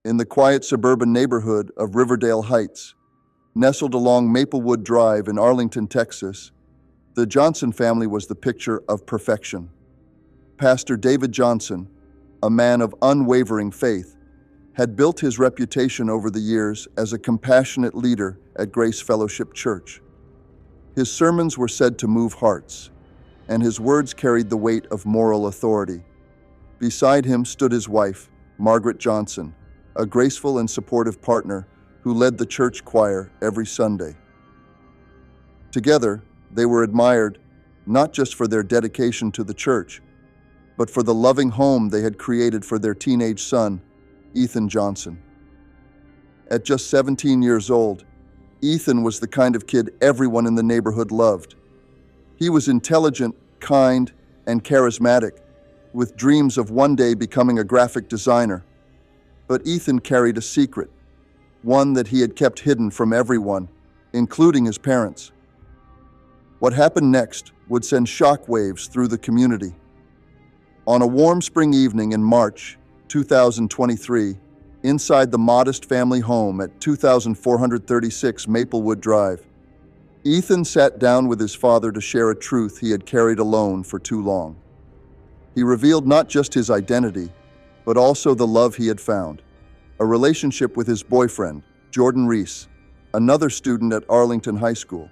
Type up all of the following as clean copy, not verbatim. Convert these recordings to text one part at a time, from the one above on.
In the quiet suburban neighborhood of Riverdale Heights, nestled along Maplewood Drive in Arlington, Texas, the Johnson family was the picture of perfection. Pastor David Johnson, a man of unwavering faith, had built his reputation over the years as a compassionate leader at Grace Fellowship Church. His sermons were said to move hearts, and his words carried the weight of moral authority. Beside him stood his wife, Margaret Johnson, a graceful and supportive partner who led the church choir every Sunday. Together, they were admired not just for their dedication to the church, but for the loving home they had created for their teenage son, Athan Johnson. At just 17 years old, Athan was the kind of kid everyone in the neighborhood loved. He was intelligent, kind, and charismatic, with dreams of one day becoming a graphic designer. But Athan carried a secret, one that he had kept hidden from everyone, including his parents. What happened next would send shockwaves through the community. On a warm spring evening in March 2023, inside the modest family home at 2436 Maplewood Drive, Athan sat down with his father to share a truth he had carried alone for too long. He revealed not just his identity, but also the love he had found, a relationship with his boyfriend, Jordan Reese, another student at Arlington High School.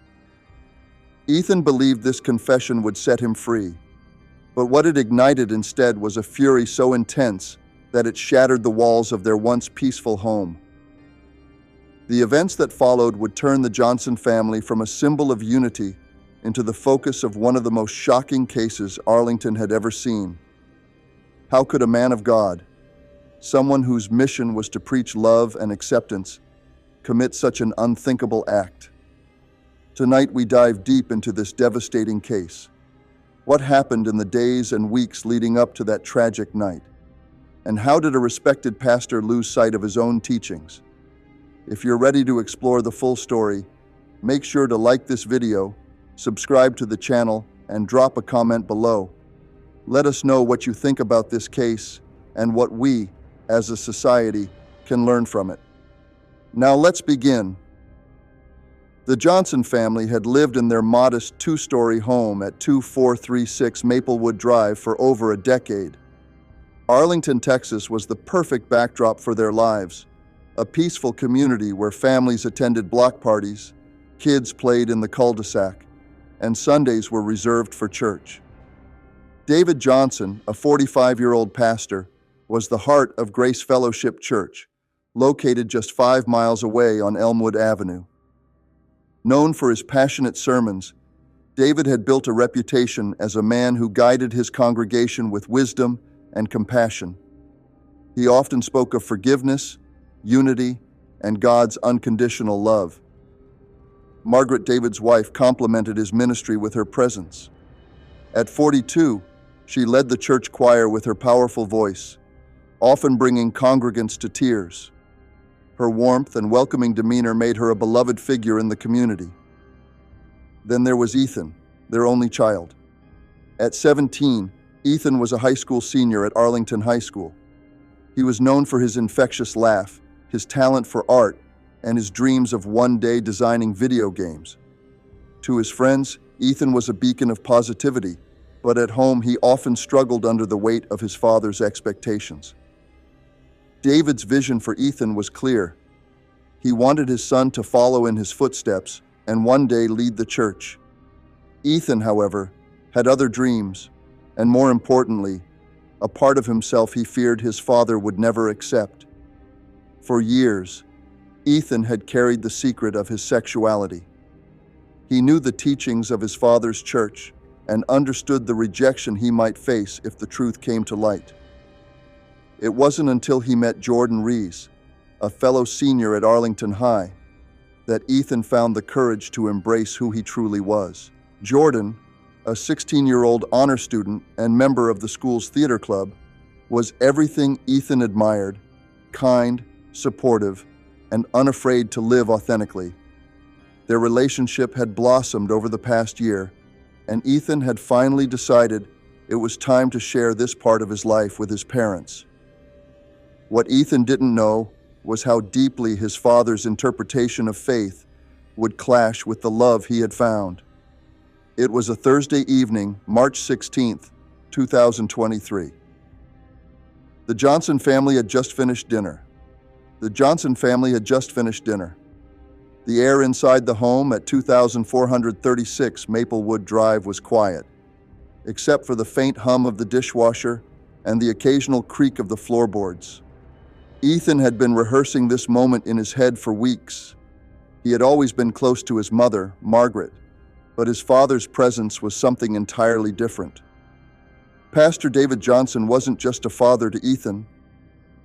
Athan believed this confession would set him free, but what it ignited instead was a fury so intense that it shattered the walls of their once peaceful home. The events that followed would turn the Johnson family from a symbol of unity into the focus of one of the most shocking cases Arlington had ever seen. How could a man of God, someone whose mission was to preach love and acceptance, commit such an unthinkable act? Tonight we dive deep into this devastating case. What happened in the days and weeks leading up to that tragic night? And how did a respected pastor lose sight of his own teachings? If you're ready to explore the full story, make sure to like this video, subscribe to the channel, and drop a comment below. Let us know what you think about this case and what we, as a society, can learn from it. Now let's begin. The Johnson family had lived in their modest two-story home at 2436 Maplewood Drive for over a decade. Arlington, Texas was the perfect backdrop for their lives, a peaceful community where families attended block parties, kids played in the cul-de-sac, and Sundays were reserved for church. David Johnson, a 45-year-old pastor, was the heart of Grace Fellowship Church, located just 5 miles away on Elmwood Avenue. Known for his passionate sermons, David had built a reputation as a man who guided his congregation with wisdom and compassion. He often spoke of forgiveness, unity, and God's unconditional love. Margaret, David's wife, complimented his ministry with her presence. At 42, she led the church choir with her powerful voice, often bringing congregants to tears. Her warmth and welcoming demeanor made her a beloved figure in the community. Then there was Athan, their only child. At 17, Athan was a high school senior at Arlington High School. He was known for his infectious laugh, his talent for art, and his dreams of one day designing video games. To his friends, Athan was a beacon of positivity, but at home he often struggled under the weight of his father's expectations. David's vision for Athan was clear. He wanted his son to follow in his footsteps and one day lead the church. Athan, however, had other dreams, and more importantly, a part of himself he feared his father would never accept. For years, Athan had carried the secret of his sexuality. He knew the teachings of his father's church and understood the rejection he might face if the truth came to light. It wasn't until he met Jordan Reese, a fellow senior at Arlington High, that Athan found the courage to embrace who he truly was. Jordan, a 16-year-old honor student and member of the school's theater club, was everything Athan admired: kind, supportive, and unafraid to live authentically. Their relationship had blossomed over the past year, and Athan had finally decided it was time to share this part of his life with his parents. What Athan didn't know was how deeply his father's interpretation of faith would clash with the love he had found. It was a Thursday evening, March 16th, 2023. The Johnson family had just finished dinner. The air inside the home at 2436 Maplewood Drive was quiet, except for the faint hum of the dishwasher and the occasional creak of the floorboards. Ethan had been rehearsing this moment in his head for weeks. He had always been close to his mother, Margaret, but his father's presence was something entirely different. Pastor David Johnson wasn't just a father to Ethan.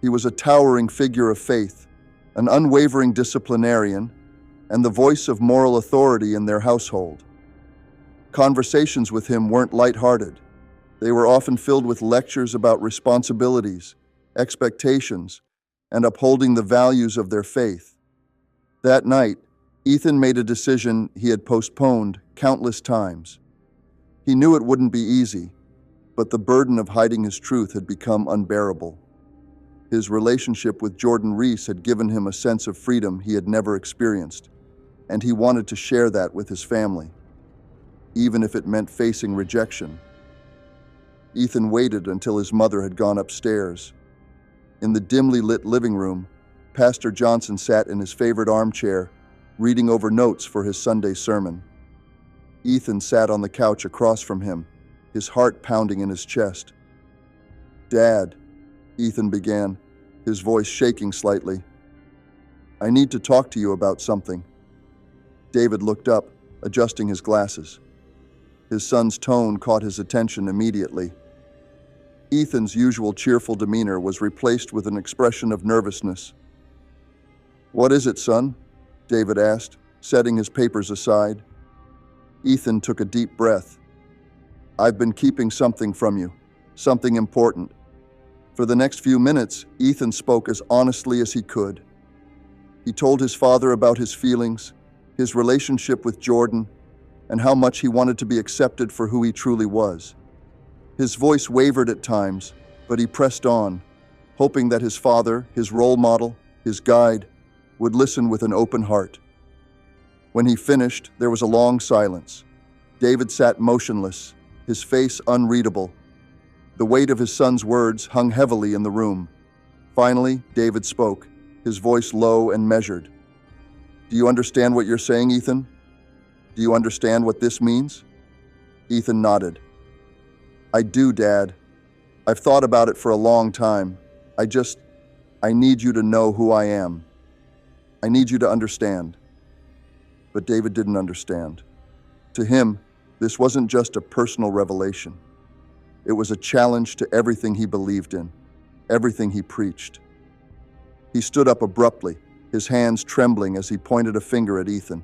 He was a towering figure of faith, an unwavering disciplinarian, and the voice of moral authority in their household. Conversations with him weren't lighthearted. They were often filled with lectures about responsibilities, expectations, and upholding the values of their faith. That night, Ethan made a decision he had postponed countless times. He knew it wouldn't be easy, but the burden of hiding his truth had become unbearable. His relationship with Jordan Reese had given him a sense of freedom he had never experienced, and he wanted to share that with his family, even if it meant facing rejection. Ethan waited until his mother had gone upstairs. In the dimly lit living room, Pastor Johnson sat in his favorite armchair, reading over notes for his Sunday sermon. Ethan sat on the couch across from him, his heart pounding in his chest. "Dad," Ethan began, his voice shaking slightly. "I need to talk to you about something." David looked up, adjusting his glasses. His son's tone caught his attention immediately. Ethan's usual cheerful demeanor was replaced with an expression of nervousness. "What is it, son?" David asked, setting his papers aside. Ethan took a deep breath. "I've been keeping something from you, something important." For the next few minutes, Ethan spoke as honestly as he could. He told his father about his feelings, his relationship with Jordan, and how much he wanted to be accepted for who he truly was. His voice wavered at times, but he pressed on, hoping that his father, his role model, his guide, would listen with an open heart. When he finished, there was a long silence. David sat motionless, his face unreadable. The weight of his son's words hung heavily in the room. Finally, David spoke, his voice low and measured. "Do you understand what you're saying, Ethan? Do you understand what this means?" Ethan nodded. "I do, Dad. I've thought about it for a long time. I need you to know who I am. I need you to understand." But David didn't understand. To him, this wasn't just a personal revelation. It was a challenge to everything he believed in, everything he preached. He stood up abruptly, his hands trembling as he pointed a finger at Ethan.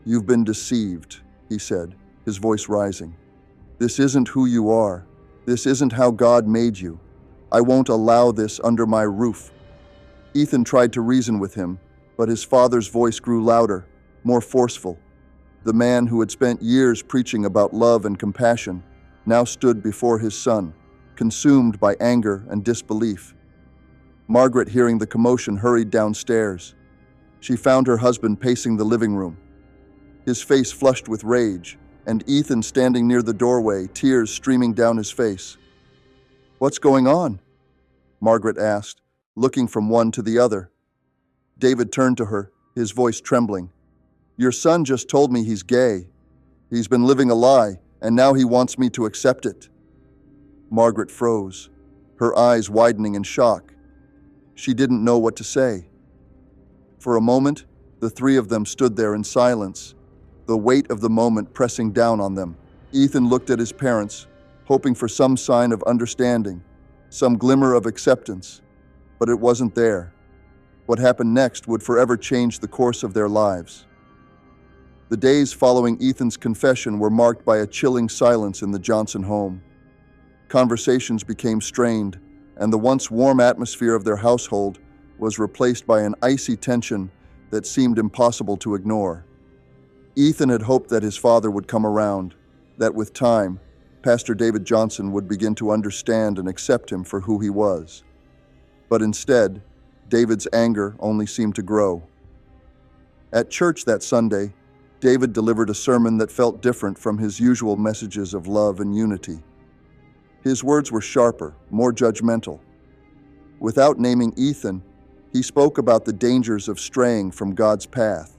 "You've been deceived," he said, his voice rising. "This isn't who you are. This isn't how God made you. I won't allow this under my roof." Ethan tried to reason with him, but his father's voice grew louder, more forceful. The man who had spent years preaching about love and compassion now stood before his son, consumed by anger and disbelief. Margaret, hearing the commotion, hurried downstairs. She found her husband pacing the living room, his face flushed with rage, and Ethan standing near the doorway, tears streaming down his face. "What's going on?" Margaret asked, looking from one to the other. David turned to her, his voice trembling. "Your son just told me he's gay. He's been living a lie, and now he wants me to accept it." Margaret froze, her eyes widening in shock. She didn't know what to say. For a moment, the three of them stood there in silence, the weight of the moment pressing down on them. Ethan looked at his parents, hoping for some sign of understanding, some glimmer of acceptance, but it wasn't there. What happened next would forever change the course of their lives. The days following Ethan's confession were marked by a chilling silence in the Johnson home. Conversations became strained, and the once warm atmosphere of their household was replaced by an icy tension that seemed impossible to ignore. Ethan had hoped that his father would come around, that with time, Pastor David Johnson would begin to understand and accept him for who he was. But instead, David's anger only seemed to grow. At church that Sunday, David delivered a sermon that felt different from his usual messages of love and unity. His words were sharper, more judgmental. Without naming Athan, he spoke about the dangers of straying from God's path,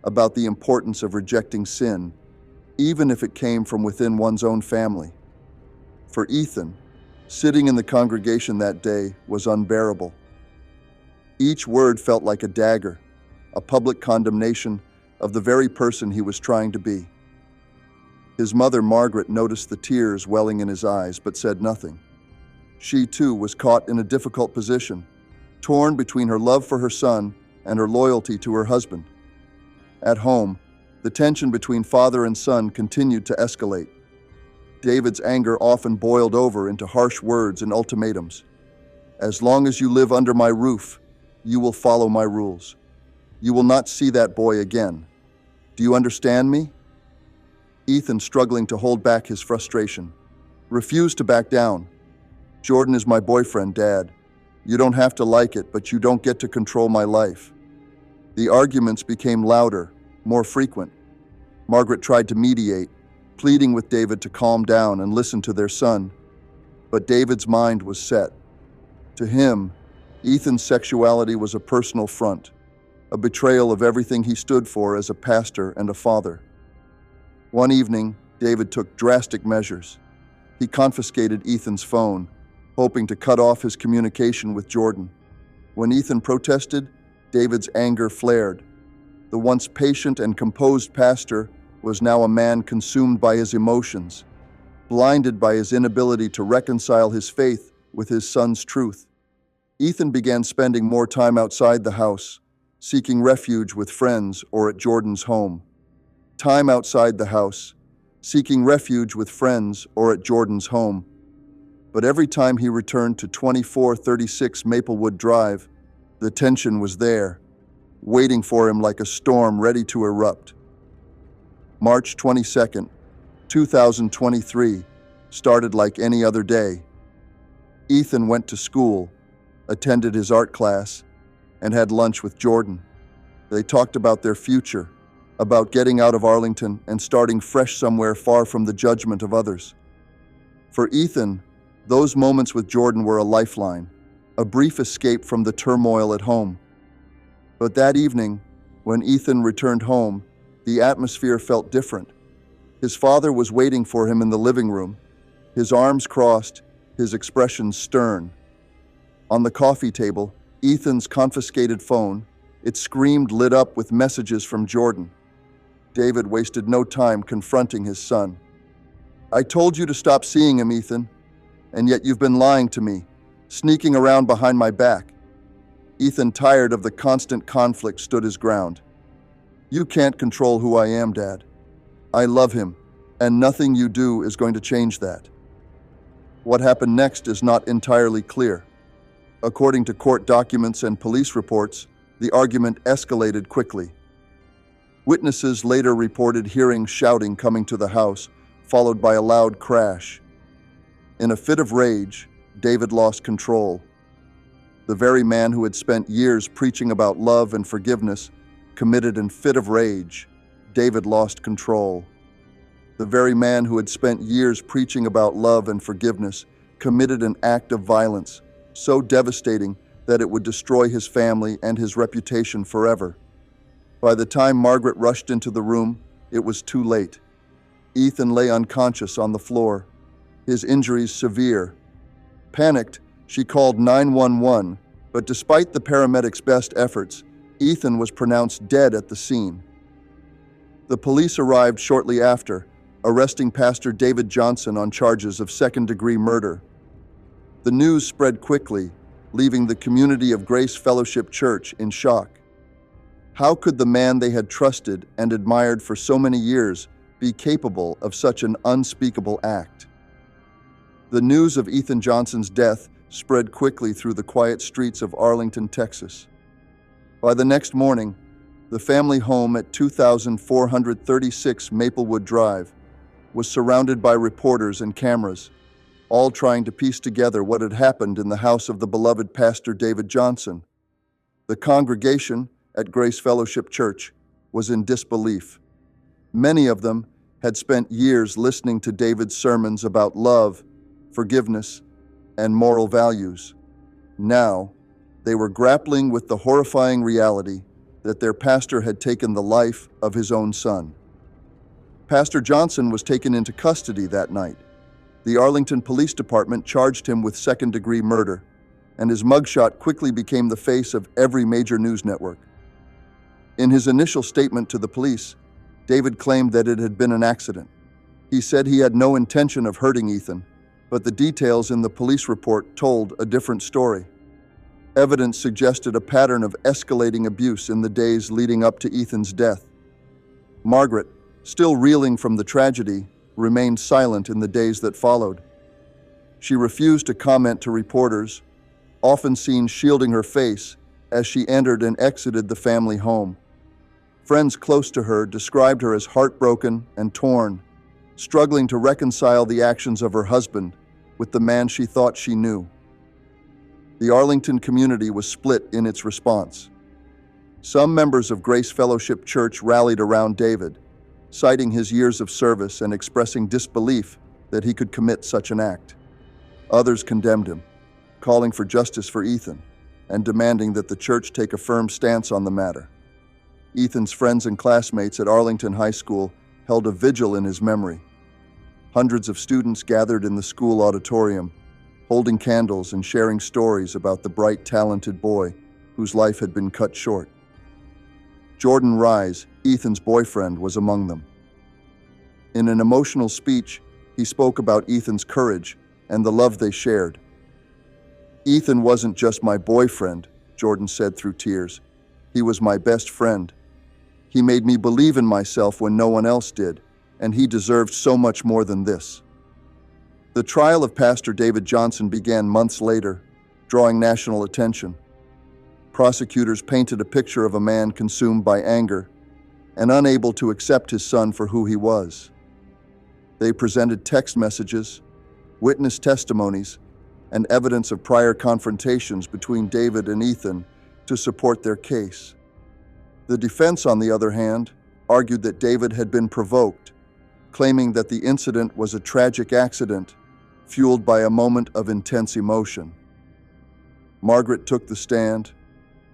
about the importance of rejecting sin, even if it came from within one's own family. For Athan, sitting in the congregation that day was unbearable. Each word felt like a dagger, a public condemnation of the very person he was trying to be. His mother, Margaret, noticed the tears welling in his eyes, but said nothing. She, too, was caught in a difficult position, torn between her love for her son and her loyalty to her husband. At home, the tension between father and son continued to escalate. David's anger often boiled over into harsh words and ultimatums. As long as you live under my roof, you will follow my rules. You will not see that boy again. Do you understand me? Athan, struggling to hold back his frustration, refused to back down. Jordan is my boyfriend, Dad. You don't have to like it, but you don't get to control my life. The arguments became louder, more frequent. Margaret tried to mediate, pleading with David to calm down and listen to their son. But David's mind was set. To him, Athan's sexuality was a personal affront, a betrayal of everything he stood for as a pastor and a father. One evening, David took drastic measures. He confiscated Athan's phone, hoping to cut off his communication with Jordan. When Athan protested, David's anger flared. The once patient and composed pastor was now a man consumed by his emotions, blinded by his inability to reconcile his faith with his son's truth. Athan began spending more time outside the house, seeking refuge with friends or at Jordan's home. Time outside the house, seeking refuge with friends or at Jordan's home. But every time he returned to 2436 Maplewood Drive, the tension was there, waiting for him like a storm ready to erupt. March 22nd, 2023, started like any other day. Athan went to school, attended his art class, and had lunch with Jordan. They talked about their future, about getting out of Arlington and starting fresh somewhere far from the judgment of others. For Athan, those moments with Jordan were a lifeline, a brief escape from the turmoil at home. But that evening, when Athan returned home, the atmosphere felt different. His father was waiting for him in the living room, his arms crossed, his expression stern. On the coffee table, Athan's confiscated phone, its screen lit up with messages from Jordan. David wasted no time confronting his son. I told you to stop seeing him, Athan, and yet you've been lying to me, sneaking around behind my back. Athan, tired of the constant conflict, stood his ground. You can't control who I am, Dad. I love him, and nothing you do is going to change that. What happened next is not entirely clear. According to court documents and police reports, the argument escalated quickly. Witnesses later reported hearing shouting coming to the house, followed by a loud crash. In a fit of rage, David lost control. The very man who had spent years preaching about love and forgiveness committed in fit of rage. David lost control. The very man who had spent years preaching about love and forgiveness committed an act of violence so devastating that it would destroy his family and his reputation forever. By the time Margaret rushed into the room, it was too late. Athan lay unconscious on the floor, his injuries severe. Panicked, she called 911, but despite the paramedics' best efforts, Athan was pronounced dead at the scene. The police arrived shortly after, arresting Pastor David Johnson on charges of second-degree murder. The news spread quickly, leaving the community of Grace Fellowship Church in shock. How could the man they had trusted and admired for so many years be capable of such an unspeakable act? The news of Athan Johnson's death spread quickly through the quiet streets of Arlington, Texas. By the next morning, the family home at 2436 Maplewood Drive was surrounded by reporters and cameras, all trying to piece together what had happened in the house of the beloved Pastor David Johnson. The congregation at Grace Fellowship Church was in disbelief. Many of them had spent years listening to David's sermons about love, forgiveness, and moral values. Now, they were grappling with the horrifying reality that their pastor had taken the life of his own son. Pastor Johnson was taken into custody that night. The Arlington Police Department charged him with second-degree murder, and his mugshot quickly became the face of every major news network. In his initial statement to the police, David claimed that it had been an accident. He said he had no intention of hurting Athan, but the details in the police report told a different story. Evidence suggested a pattern of escalating abuse in the days leading up to Athan's death. Margaret, still reeling from the tragedy, remained silent in the days that followed. She refused to comment to reporters, often seen shielding her face as she entered and exited the family home. Friends close to her described her as heartbroken and torn, struggling to reconcile the actions of her husband with the man she thought she knew. The Arlington community was split in its response. Some members of Grace Fellowship Church rallied around David, citing his years of service and expressing disbelief that he could commit such an act. Others condemned him, calling for justice for Athan and demanding that the church take a firm stance on the matter. Athan's friends and classmates at Arlington High School held a vigil in his memory. Hundreds of students gathered in the school auditorium, holding candles and sharing stories about the bright, talented boy whose life had been cut short. Jordan Rise, Athan's boyfriend, was among them. In an emotional speech, he spoke about Athan's courage and the love they shared. "Athan wasn't just my boyfriend," Jordan said through tears. "He was my best friend. He made me believe in myself when no one else did, and he deserved so much more than this." The trial of Pastor David Johnson began months later, drawing national attention. Prosecutors painted a picture of a man consumed by anger and unable to accept his son for who he was. They presented text messages, witness testimonies, and evidence of prior confrontations between David and Athan to support their case. The defense, on the other hand, argued that David had been provoked, claiming that the incident was a tragic accident fueled by a moment of intense emotion. Margaret took the stand,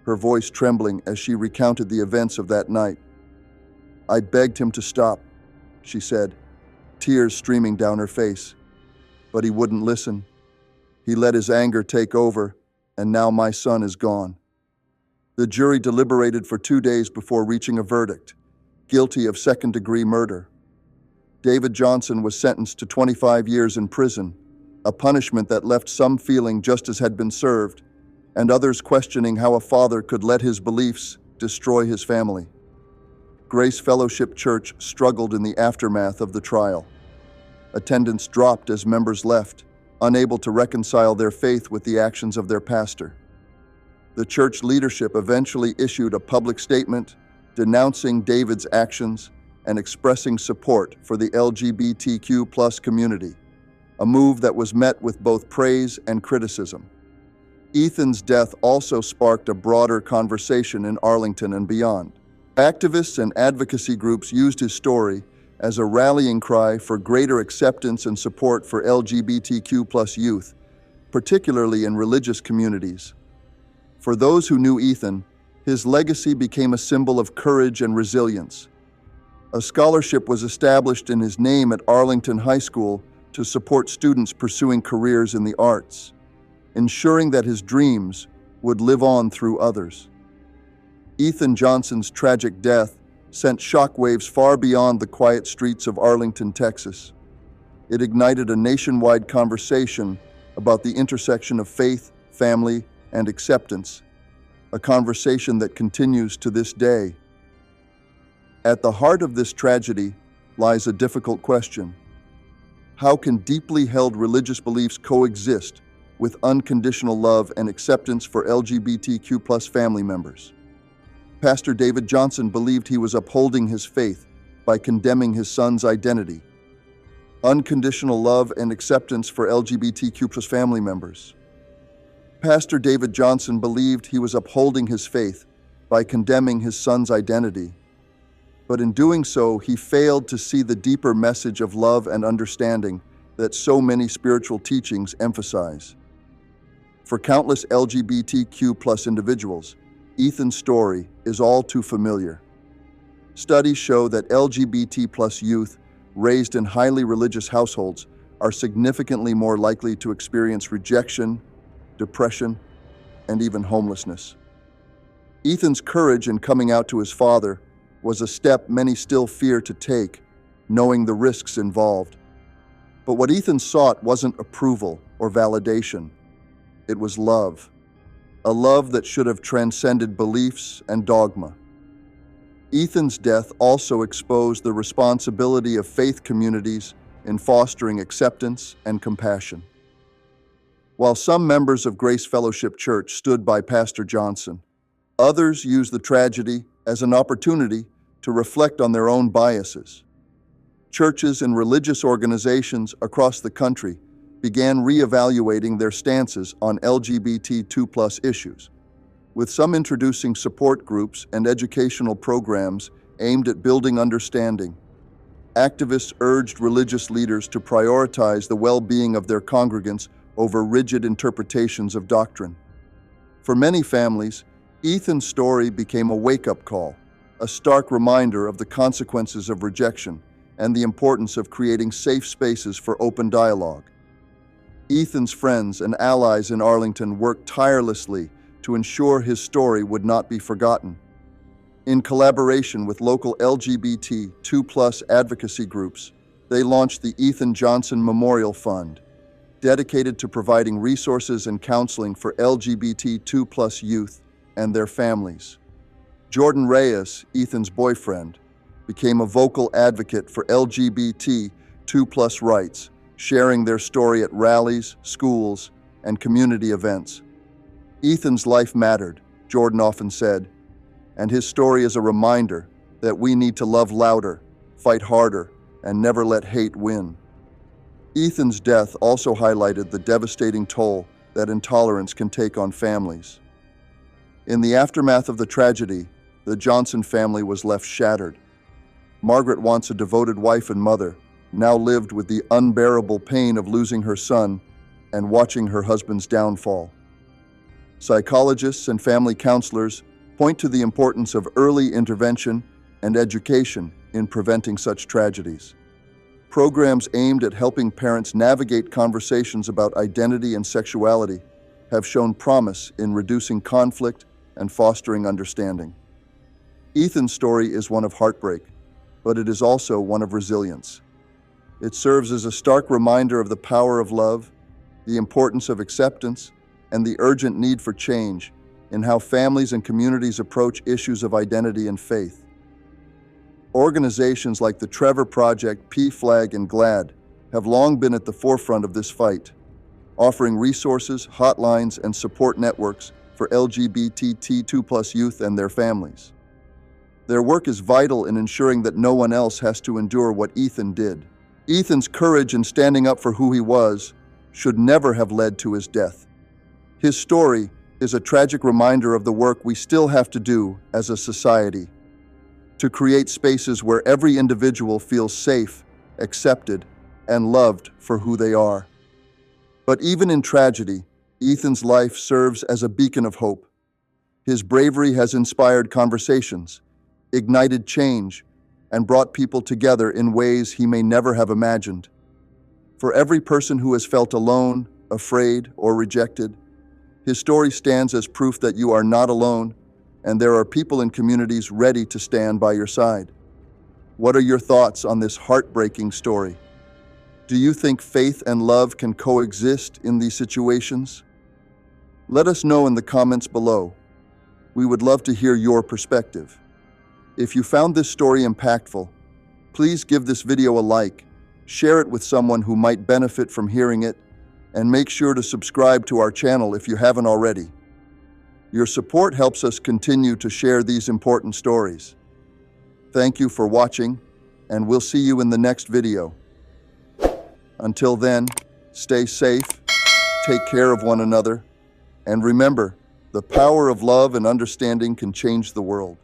her voice trembling as she recounted the events of that night. "I begged him to stop," she said, tears streaming down her face. "But he wouldn't listen. He let his anger take over, and now my son is gone." The jury deliberated for 2 days before reaching a verdict, guilty of second-degree murder. David Johnson was sentenced to 25 years in prison, a punishment that left some feeling justice had been served, and others questioning how a father could let his beliefs destroy his family. Grace Fellowship Church struggled in the aftermath of the trial. Attendance dropped as members left, unable to reconcile their faith with the actions of their pastor. The church leadership eventually issued a public statement denouncing David's actions and expressing support for the LGBTQ+ community, a move that was met with both praise and criticism. Athan's death also sparked a broader conversation in Arlington and beyond. Activists and advocacy groups used his story as a rallying cry for greater acceptance and support for LGBTQ+ youth, particularly in religious communities. For those who knew Athan, his legacy became a symbol of courage and resilience. A scholarship was established in his name at Arlington High School to support students pursuing careers in the arts, ensuring that his dreams would live on through others. Athan Johnson's tragic death sent shockwaves far beyond the quiet streets of Arlington, Texas. It ignited a nationwide conversation about the intersection of faith, family, and acceptance, a conversation that continues to this day. At the heart of this tragedy lies a difficult question. How can deeply held religious beliefs coexist with unconditional love and acceptance for LGBTQ+ family members? Pastor David Johnson believed he was upholding his faith by condemning his son's identity. Unconditional love and acceptance for LGBTQ+ family members. Pastor David Johnson believed he was upholding his faith by condemning his son's identity. But in doing so, he failed to see the deeper message of love and understanding that so many spiritual teachings emphasize. For countless LGBTQ+ individuals, Athan's story is all too familiar. Studies show that LGBT+ youth raised in highly religious households are significantly more likely to experience rejection, depression, and even homelessness. Athan's courage in coming out to his father was a step many still fear to take, knowing the risks involved. But what Athan sought wasn't approval or validation. It was love, a love that should have transcended beliefs and dogma. Athan's death also exposed the responsibility of faith communities in fostering acceptance and compassion. While some members of Grace Fellowship Church stood by Pastor Johnson, others used the tragedy as an opportunity to reflect on their own biases. Churches and religious organizations across the country began reevaluating their stances on LGBTQ+ issues, with some introducing support groups and educational programs aimed at building understanding. Activists urged religious leaders to prioritize the well-being of their congregants over rigid interpretations of doctrine. For many families, Athan's story became a wake-up call, a stark reminder of the consequences of rejection and the importance of creating safe spaces for open dialogue. Athan's friends and allies in Arlington worked tirelessly to ensure his story would not be forgotten. In collaboration with local LGBTQ+ advocacy groups, they launched the Athan Johnson Memorial Fund, dedicated to providing resources and counseling for LGBTQ+ youth and their families. Jordan Reyes, Athan's boyfriend, became a vocal advocate for LGBTQ+ rights, sharing their story at rallies, schools, and community events. Athan's life mattered, Jordan often said, and his story is a reminder that we need to love louder, fight harder, and never let hate win. Athan's death also highlighted the devastating toll that intolerance can take on families. In the aftermath of the tragedy, the Johnson family was left shattered. Margaret, once a devoted wife and mother, now lived with the unbearable pain of losing her son and watching her husband's downfall. Psychologists and family counselors point to the importance of early intervention and education in preventing such tragedies. Programs aimed at helping parents navigate conversations about identity and sexuality have shown promise in reducing conflict and fostering understanding. Athan's story is one of heartbreak, but it is also one of resilience. It serves as a stark reminder of the power of love, the importance of acceptance, and the urgent need for change in how families and communities approach issues of identity and faith. Organizations like the Trevor Project, PFLAG, and GLAD have long been at the forefront of this fight, offering resources, hotlines, and support networks for LGBTQ+ youth and their families. Their work is vital in ensuring that no one else has to endure what Athan did. Athan's courage in standing up for who he was should never have led to his death. His story is a tragic reminder of the work we still have to do as a society to create spaces where every individual feels safe, accepted, and loved for who they are. But even in tragedy, Athan's life serves as a beacon of hope. His bravery has inspired conversations, ignited change, and brought people together in ways he may never have imagined. For every person who has felt alone, afraid, or rejected, his story stands as proof that you are not alone, and there are people in communities ready to stand by your side. What are your thoughts on this heartbreaking story? Do you think faith and love can coexist in these situations? Let us know in the comments below. We would love to hear your perspective. If you found this story impactful, please give this video a like, share it with someone who might benefit from hearing it, and make sure to subscribe to our channel if you haven't already. Your support helps us continue to share these important stories. Thank you for watching, and we'll see you in the next video. Until then, stay safe, take care of one another, And remember, the power of love and understanding can change the world.